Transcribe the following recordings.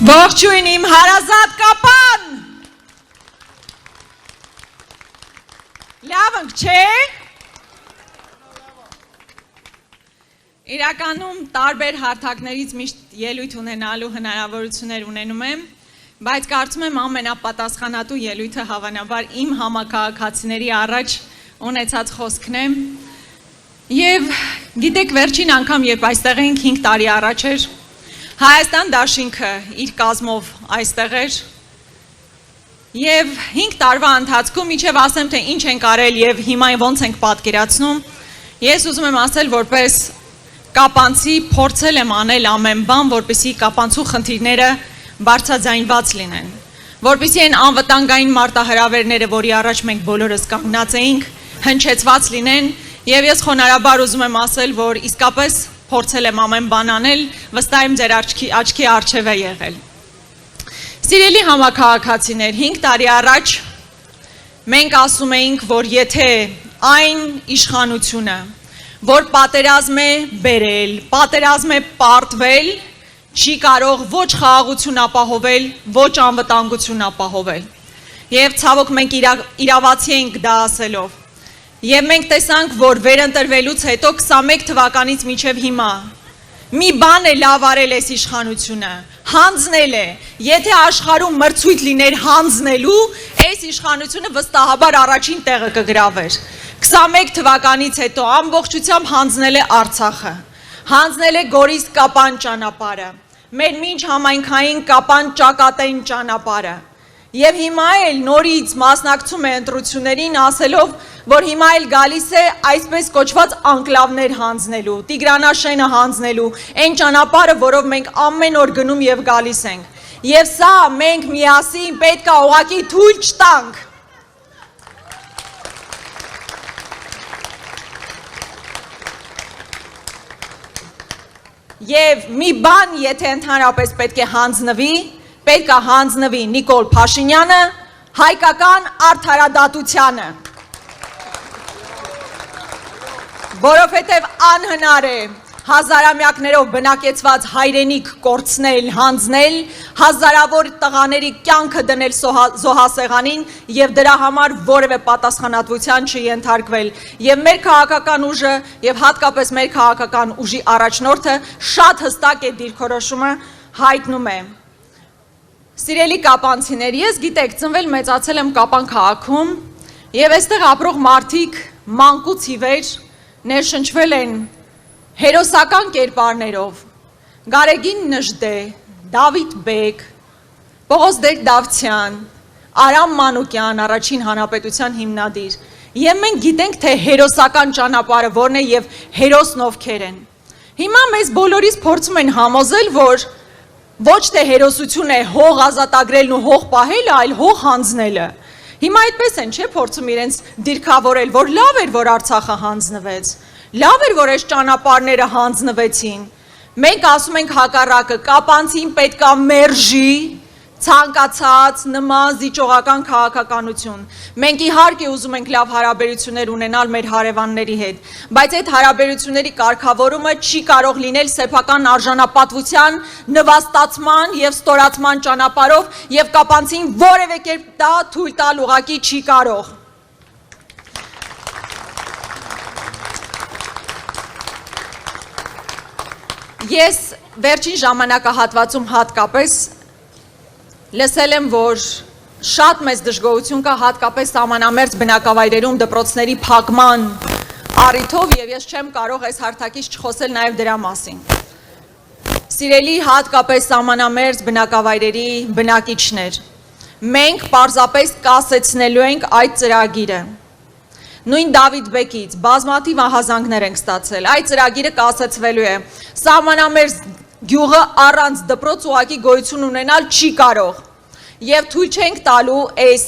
Ողջույն իմ հարազատ կապան։ Լավ ենք, չէ՞։ Իրականում տարբեր հարթակներից միշտ ելույթ ունենալու հնարավորություններ ունենում եմ, բայց կարծում եմ ամենապատասխանատու ելույթը հավանաբար իմ համաքաղաքացիների առաջ ունեցած խոսքն է։ Եվ գիտեք, վերջին անգամ, երբ այստեղ էինք 5 տարի առաջ էր, Հայաստան դաշինքը իր կազմով այստեղ էր և 5 տարվա ընթացքում իջև ասեմ, թե ինչ ենք արել և հիմա ոնց ենք պատկերացնում, ես ուզում եմ ասել, որպես կապանցի փորձել եմ անել ամեն բան, որպեսզի կապանցու խնդիրները բարձրաձայնված լինեն, որպեսզի այն անվտանգային մարտահրավերները, որի առաջ մենք բոլորս կանգնած էինք, հնչեցված լինեն և ես խոնարհաբար ուզում եմ ասել, որ իսկապես փորձել եմ ամեն բան անել, վստահ եմ ձեր աչքի առջև է եղել։ Սիրելի համաքաղաքացիներ, 5 տարի առաջ մենք ասում էինք, որ եթե այն իշխանությունը, որ պատերազմ է բերել, պատերազմ է պարտվել, չի կարող ոչ խաղաղություն ապահովել, ոչ անվտանգություն ապահովել։ Եվ ցավոք մենք իրավացի ենք դա ասելով։ Եվ մենք տեսանք, որ վերընտրվելուց հետո 21 թվականից մինչև հիմա մի բան է լավ արել այս իշխանությունը, հանձնել է, եթե աշխարհում մրցույթ լիներ հանձնելու, այս իշխանությունը վստահաբար առաջին տեղը կգրավեր։ 21 թվականից հետո ամբողջությամբ հանձնել է Արցախը, հանձնել է Գորիս-Կապան ճանապարհը, մեր մինչ համայնքային Կապան ճակատային ճանապարհը։ Եվ հիմա էլ նորից մասնակցում է ընտրություններին ասելով, որ հիմա էլ գալիս է այսպես կոչված անկլավներ հանձնելու, Տիգրանաշենը հանձնելու, այն ճանապարհը, որով մենք ամեն օր գնում և գալիս ենք։ Եվ սա մենք միասին պետք է ուղղակի թույլ չտանք։ Եվ մի բան, եթե ընդհանրապես պետք է հանձնվի, պետք է հանձնվի Նիկոլ Փաշինյանը, հայկական արդարադատությանը, որովհետև անհնար է հազարամյակներով բնակեցված հայրենիք կորցնել, հանձնել, հազարավոր տղաների կյանքը դնել զոհասեղանին և դրա համար որևէ պատասխանատվության չենթարկվել։ Եվ մեր քաղաքական ուժը և հատկապես մեր քաղաքական ուժի առաջնորդը շատ հստակ է դիրքորոշումը հայտնում է։ Սիրելի կապանցիներ, ես գիտեք, ծնվել մեծացել եմ Կապան քաղաքում և այստեղ ապրող մարդիկ մանկուց ի վեր ներշնչվել են հերոսական կերպարներով, Գարեգին Նժդե, Դավիթ Բեկ, Պողոս Դավթյան, Արամ Մանուկյան, Առաջին հանրապետության հիմնադիր, և մենք գիտենք, թե հերոսական ճանապարհը որն է և հերոսն ովքեր են։ Հիմա մեզ բոլորիս փորձում են համոզել, որ ոչ թե հերոսություն է հող ազատագրելն ու հող պահելը, այլ հող հանձնելը։ Հիմա այդպես են, չէ, փորձում իրենց դիրքավորել, որ լավ էր, որ Արցախը հանձնվեց, լավ էր, որ այս ճանապարհները հանձնվեցին։ Մենք ասում ենք հակառակը, կապանցին պետք է մերժի ցանկացած նման զիջողական քաղաքականություն։ Մենք իհարկե ուզում ենք լավ հարաբերություններ ունենալ մեր հարևանների հետ, բայց այդ հարաբերությունների կարգավորումը չի կարող լինել սեփական արժանապատվության, նվաստացման և ստորացման ճանապարհով և կապանցին որևէ կերպ դա թույլ տալ ուղղակի չի կարող։ Ես վերջին ժամանակահատվածում հատկապես լսել եմ, որ շատ մեծ դժգոհություն կա հատկապես սահմանամերձ բնակավայրերում դպրոցների փակման առիթով և ես չեմ կարող այս հարթակից չխոսել նաև դրա մասին։ Սիրելի հատկապես սահմանամերձ բնակավայրերի բնակիչներ, մենք պարզապես կասեցնելու ենք այդ ծրագիրը։ Նույն Դավիթ Բեկից բազմաթիվ ահազանգներ ենք ստացել, այդ ծրագիրը կասեցվելու է, սահմանամերձ գյուղը առանց դպրոց ուղղակի գոյություն ունենալ չի կարող և թույլ չենք տալու այս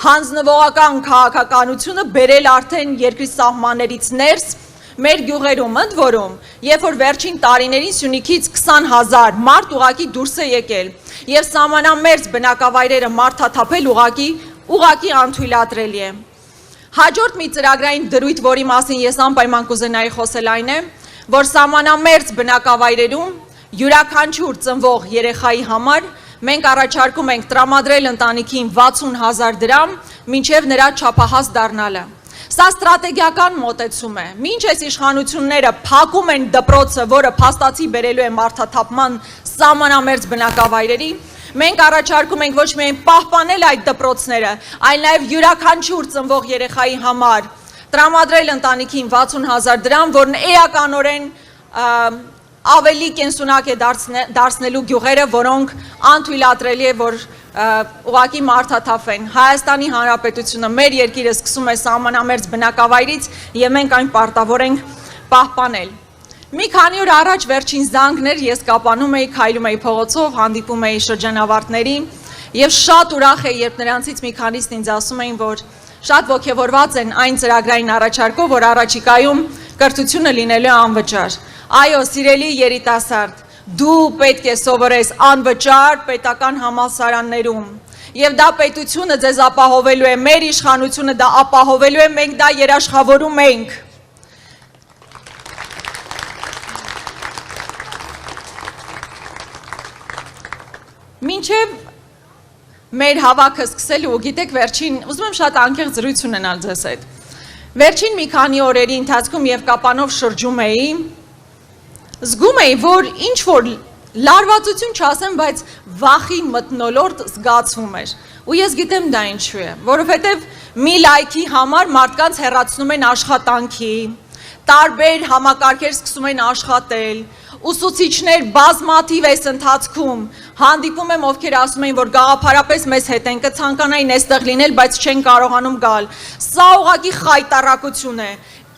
հանձնվողական քաղաքականությունը բերել արդեն երկրի սահմաններից ներս մեր գյուղերում, ընդ որում, երբ որ վերջին տարիներին Սյունիքից 20,000 մարդ ուղղակի դուրս է եկել և սահմանամերձ բնակավայրերը մարդաթափել ուղղակի անթույլատրելի է։ Հաջորդ մի ծրագրային դրույթ, որի մասին ես անպայման կուզենայի խոսել այն է, որ սահմանամերձ բնակավայրերում յուրաքանչյուր ծնվող երեխայի համար մենք առաջարկում ենք տրամադրել ընտանիքին 60,000 դրամ, մինչև նրա չափահաս դառնալը։ Սա ստրատեգիական մոտեցում է։ Մինչ այս իշխանությունները փակում են դպրոցը, որը փաստացի բերելու է մարդաթափման սահմանամերձ բնակավայրերի, մենք առաջարկում ենք ոչ միայն պահպանել այդ դպրոցները, այլ նաև յուրաքանչյուր ծնվող երեխայի համար տրամադրել ընտանիքին 60,000 դրամ, որն էականորեն ավելի կենսունակ է դարձնելու գյուղերը, որոնք անթույլատրելի է, որ ուղղակի մարդաթափվեն։ Հայաստանի Հանրապետությունը, մեր երկիրը սկսում է սահմանամերձ բնակավայրից եւ մենք այն պարտավոր ենք պահպանել։ Մի քանի օր առաջ վերջին զանգներ ես կապանում էի, քայլում էի փողոցով, հանդիպում էի շրջանավարտների եւ շատ ուրախ էի, երբ նրանցից մի քանիսն ինձ ասում էին, որ շատ ոգևորված են այն ծրագրային առաջարկով, որ առաջիկայում կրթությունը լինելու է անվճար։ Այո, սիրելի երիտասարդ, դու պետք է սովորես անվճար պետական համալսարաններում եւ դա պետությունը ձեզ ապահովելու է, մեր իշխանությունը դա ապահովելու է, մենք դա երաշխավորում ենք։ Մինչև մեր հավաքը սկսելու, գիտեք, վերջին, ուզում եմ շատ անկեղծ զրույց ունենալ ձեզ հետ։ Վերջին մի քանի օրերի ընթացքում եւ կապանով շրջում էի, զգում էի, որ ինչ որ լարվածություն չասեմ, բայց վախի մթնոլորտ զգացվում էր։ Ու ես գիտեմ դա ինչու է, որովհետեւ մի լայքի համար մարդկանց հեռացնում են աշխատանքի, տարբեր համակարգեր սկսում են աշխատել, ուսուցիչներ բազմաթիվ այս ընթացքում հանդիպում եմ, ովքեր ասում էին, որ գաղափարապես մեզ հետ են կցանկանային այստեղ լինել, բայց չեն կարողանում գալ։ Սա ուղղակի խայտառակություն է։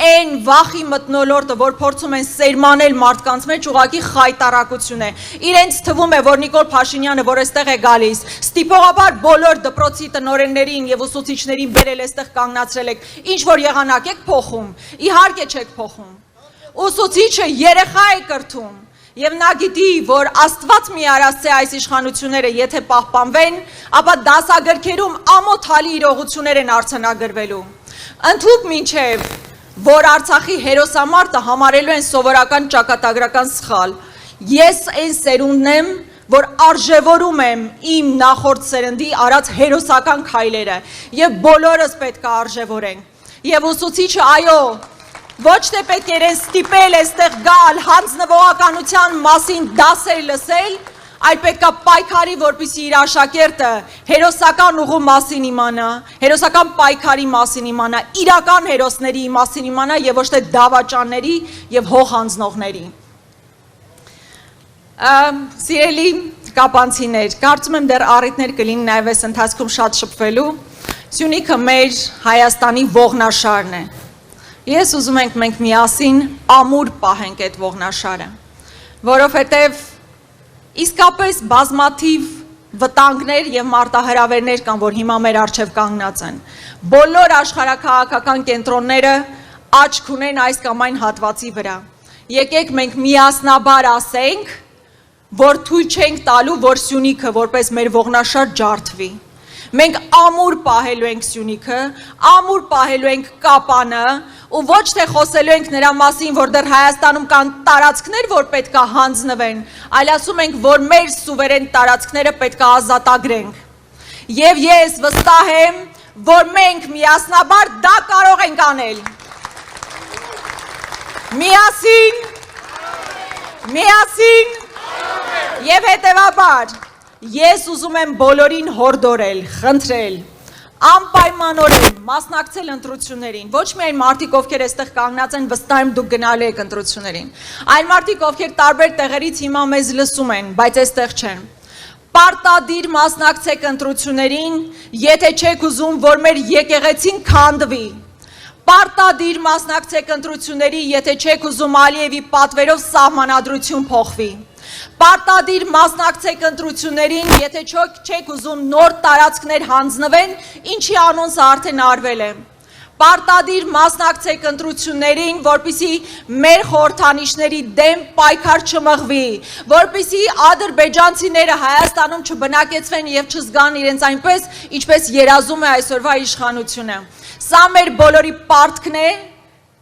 Այն վախի մթնոլորտը, որ փորձում են սերմանել մարդկանց մեջ, ուղղակի խայտառակություն է։ Իրենց թվում է, որ Նիկոլ Փաշինյանը, որ այստեղ է գալիս, ստիպողաբար բոլոր դպրոցի տնօրեններին եւ ուսուցիչներին բերել այստեղ կանգնացրել եք, ինչ որ եղանակ եք փոխում։ Իհարկե չեք փոխում։ Ուսուցիչը երեխա է կրթում եւ նա գիտի, որ Աստված մի արած է այս իշխանությունները, եթե պահպանվեն, ապա դասագրքերում ամոթալի իրողություններ են արձանագրվելու։ Ընդհուպ մինչեւ որ Արցախի հերոսամարտը համարելու են սովորական ճակատագրական սխալ։ Ես այն սերունդն եմ, որ արժևորում եմ իմ նախորդ սերնդի արած հերոսական քայլերը եւ բոլորս պետք է արժևորենք։ Եվ ուսուցիչը, այո, ոչ թե պետք է իրեն ստիպել այստեղ գալ հանձնվողականության մասին դասեր լսել, այլ պետք է պայքարի, որպեսզի իր աշակերտը հերոսական ուղու մասին իմանա, հերոսական պայքարի մասին իմանա, իրական հերոսների մասին իմանա եւ ոչ թե դավաճանների եւ հող հանձնողների։ Սիրելի կապանցիներ, կարծում եմ դեռ առիթներ կլինի նաեւ այս ընթացքում շատ շփվելու։ Սյունիքը մեր Հայաստանի ողնաշարն է։ Ես ուզում ենք մենք միասին ամուր պահենք այդ ողնաշարը, որովհետև իսկապես բազմաթիվ վտանգներ եւ մարտահրավերներ կան, որ հիմա մեր առջև կանգնած են։ Բոլոր աշխարհաքաղաքական կենտրոնները աչք ունեն այս կամ այն հատվածի վրա։ Եկեք մենք միասնաբար ասենք, որ թույլ չենք տալու, որ Սյունիքը որպես մեր ողնաշար ջարդվի։ Մենք ամուր պահելու ենք Սյունիքը, ամուր պահելու ենք Կապանը, ու ոչ թե խոսելու ենք նրա մասին, որ դեռ Հայաստանում կան տարածքներ, որ պետք է հանձնվեն, այլ ասում ենք, որ մեր սուվերեն տարածքները պետք է ազատագրենք։ Եվ ես վստահ եմ, որ մենք միասնաբար դա կարող ենք անել։ Միասին եւ հետեւաբար ես ուզում եմ բոլորին հորդորել, խնդրել, անպայմանորեն մասնակցել ընտրություններին, ոչ միայն մարդիկ, ովքեր այստեղ կանգնած են, վստահ եմ դուք գնալու եք ընտրություններին, այլ մարդիկ, ովքեր տարբեր տեղերից հիմա մեզ լսում են, բայց այստեղ չեն։ Պարտադիր մասնակցեք ընտրություններին, եթե չեք ուզում, որ մեր եկեղեցին քանդվի։ Պարտադիր մասնակցեք ընտրությունների, եթե չեք ուզում Ալիևի պատվերով սահմանադրություն փոխվի։ Պարտադիր մասնակցեք ընտրություններին, եթե չեք ուզում նոր տարածքներ հանձնվեն, ինչի անոնսը արդեն արվել է։ Պարտադիր մասնակցեք ընտրություններին, որպեսզի մեր խորհրդանիշների դեմ պայքար չմղվի, որպեսզի ադրբեջանցիները Հայաստանում չբնակեցվեն եւ չզգան իրենց այնպես, ինչպես երազում է այսօրվա իշխանությունը։ Սա մեր բոլորի պարտքն է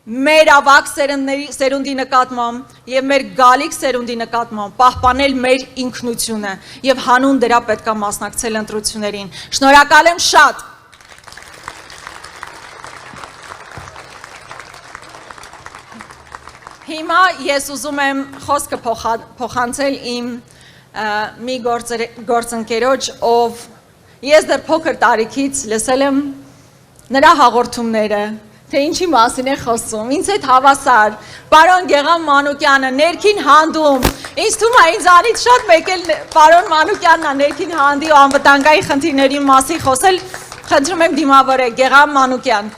մեր ավակ սերունդի նկատմամբ եւ մեր գալիք սերունդի նկատմամբ պահպանել մեր ինքնությունը եւ հանուն դրա պետք է մասնակցել ընտրություններին։ Շնորհակալ եմ շատ։ Հիմա ես ուզում եմ խոսքը փոխանցել իմ մի գործընկերոջ, ով ես դեռ փոքր տարիքից լսել եմ նրա հաղորդումները, թե ինչի մասին է խոսում, ինձ հետ հավասար, պարոն Գեգամ Մանուկյանը, ներքին հանդում, ինձ թվում է ինձանից շատ մեկ էլ պարոն Մանուկյանն է ներքին հանդի ու անվտանգային խնդիրների մասին խոսել, խնդրում եմ դիմավորեք, Գեգամ Մանուկյան։